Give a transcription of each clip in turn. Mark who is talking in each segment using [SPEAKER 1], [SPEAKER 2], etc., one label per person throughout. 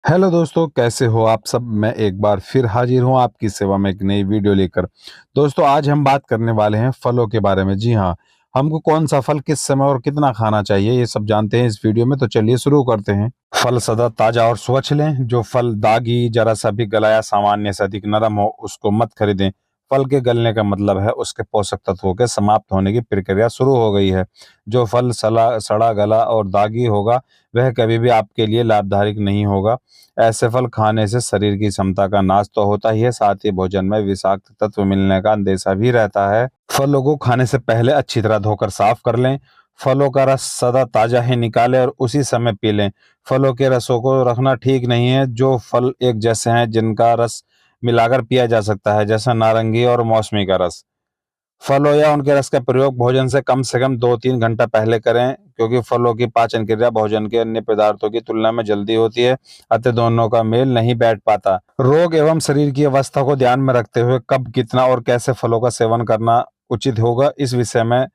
[SPEAKER 1] Hello दोस्तों, कैसे हो आप सब। मैं एक बार फिर हाजिर हूँ आपकी सेवा में एक नई वीडियो लेकर। दोस्तों, आज हम बात करने वाले हैं फलों के बारे में। जी हाँ, हमको कौन सा फल किस समय और कितना खाना चाहिए, ये सब जानते हैं इस वीडियो में। तो चलिए शुरू करते हैं। फल सदा ताजा और स्वच्छ लें। जो फल दागी, जरा सा भी गला या सामान्य से अधिक नरम हो, उसको मत खरीदें। फल के गलने का मतलब है उसके पोषक तत्वों के समाप्त होने की प्रक्रिया शुरू हो गई है। जो फल सड़ा गला और दागी होगा, वह कभी भी आपके लिए लाभदायक नहीं होगा। ऐसे फल खाने से शरीर की क्षमता का नाश तो होता ही है, साथ ही भोजन में विषाक्त तत्व मिलने का अंदेशा भी रहता है। फलों को खाने से पहले अच्छी तरह धोकर साफ कर लें। फलों का रस सदा ताजा ही निकालें और उसी समय पी लें। फलों के रसों को रखना ठीक नहीं है। जो फल एक जैसे हैं, जिनका रस मिलाकर पिया जा सकता है, जैसा नारंगी और मौसमी का रस। फलों या उनके रस का प्रयोग भोजन से कम 2-3 घंटा पहले करें, क्योंकि फलों की पाचन क्रिया भोजन के अन्य पदार्थों की तुलना में जल्दी होती है, अतः दोनों का मेल नहीं बैठ पाता। रोग एवं शरीर की अवस्था को ध्यान में रखते हुए कब, कितना और कैसे फलों का सेवन करना उचित होगा, इस विषय में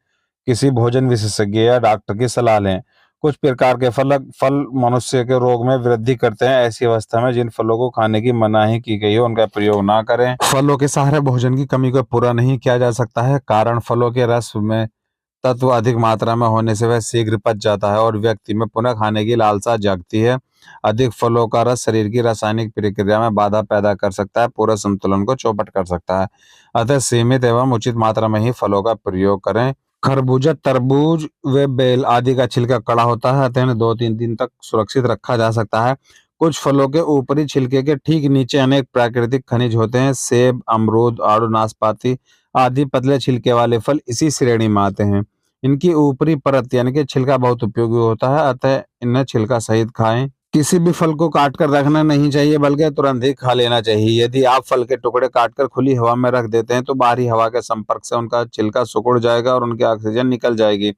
[SPEAKER 1] किसी भोजन विशेषज्ञ या डॉक्टर की सलाह लें। कुछ प्रकार के फल मनुष्य के रोग में वृद्धि करते हैं। ऐसी अवस्था में जिन फलों को खाने की मनाही की गई हो, उनका प्रयोग ना करें। फलों के सहारे भोजन की कमी को पूरा नहीं किया जा सकता है, कारण फलों के रस में तत्व अधिक मात्रा में होने से वह शीघ्र पच जाता है और व्यक्ति में पुनः खाने की लालसा जागती है। अधिक फलों का रस शरीर की रासायनिक प्रक्रिया में बाधा पैदा कर सकता है, पूरे संतुलन को चौपट कर सकता है। अतः सीमित एवं उचित मात्रा में ही फलों का प्रयोग करें। खरबूजा, तरबूज व बेल आदि का छिलका कड़ा होता है, अतः इन्हें 2-3 दिन तक सुरक्षित रखा जा सकता है। कुछ फलों के ऊपरी छिलके के ठीक नीचे अनेक प्राकृतिक खनिज होते हैं। सेब, अमरूद, आड़ू, नाशपाती आदि पतले छिलके वाले फल इसी श्रेणी में आते हैं। इनकी ऊपरी परत यानी कि छिलका बहुत उपयोगी होता है, अतः इन्हें छिलका सहित खाएं। किसी भी फल को काट कर रखना नहीं चाहिए, बल्कि तुरंत ही खा लेना चाहिए। यदि आप फल के टुकड़े काटकर खुली हवा में रख देते हैं, तो बाहरी हवा के संपर्क से उनका छिलका सिकुड़ जाएगा और उनकी ऑक्सीजन निकल जाएगी।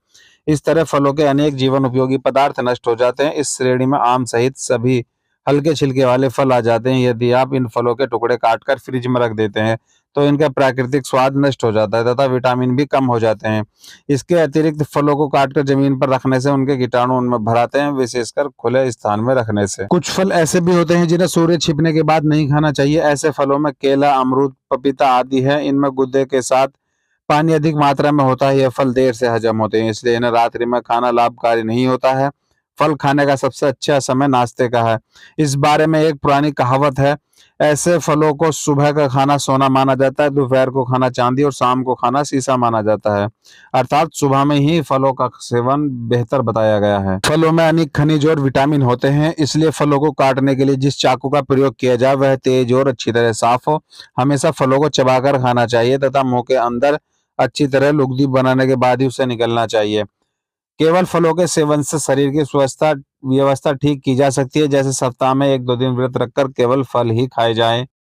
[SPEAKER 1] इस तरह फलों के अनेक जीवन उपयोगी पदार्थ नष्ट हो जाते हैं। इस श्रेणी में आम सहित सभी हल्के छिलके वाले फल आ जाते हैं। यदि आप इन फलों के टुकड़े काटकर फ्रिज में रख देते हैं, तो इनका प्राकृतिक स्वाद नष्ट हो जाता है तथा विटामिन भी कम हो जाते हैं। इसके अतिरिक्त फलों को काटकर जमीन पर रखने से उनके कीटाणु उनमें भर आते हैं, विशेषकर खुले स्थान में रखने से। कुछ फल ऐसे भी होते हैं जिन्हें सूर्य छिपने के बाद नहीं खाना चाहिए। ऐसे फलों में केला, अमरूद, पपीता आदि है। इनमें गुर्दे के साथ पानी अधिक मात्रा में होता है। यह फल देर से हजम होते हैं, इसलिए इन्हें रात्रि में खाना लाभकारी नहीं होता है। फल खाने का सबसे अच्छा समय नाश्ते का है। इस बारे में एक पुरानी कहावत है, ऐसे फलों को सुबह का खाना सोना माना जाता है, दोपहर को खाना चांदी और शाम को खाना शीशा माना जाता है। अर्थात सुबह में ही फलों का सेवन बेहतर बताया गया है। फलों में अनेक खनिज और विटामिन होते हैं, इसलिए फलों को काटने के लिए जिस चाकू का प्रयोग किया जाए वह तेज और अच्छी तरह साफ हो। हमेशा फलों को चबाकर खाना चाहिए तथा मुंह के अंदर अच्छी तरह लुगदी बनाने के बाद ही उसे निगलना चाहिए। केवल फलों के सेवन से शरीर की स्वस्थता व्यवस्था ठीक की जा सकती है, जैसे सप्ताह में 1-2 दिन व्रत रखकर केवल फल ही खाए जाएं।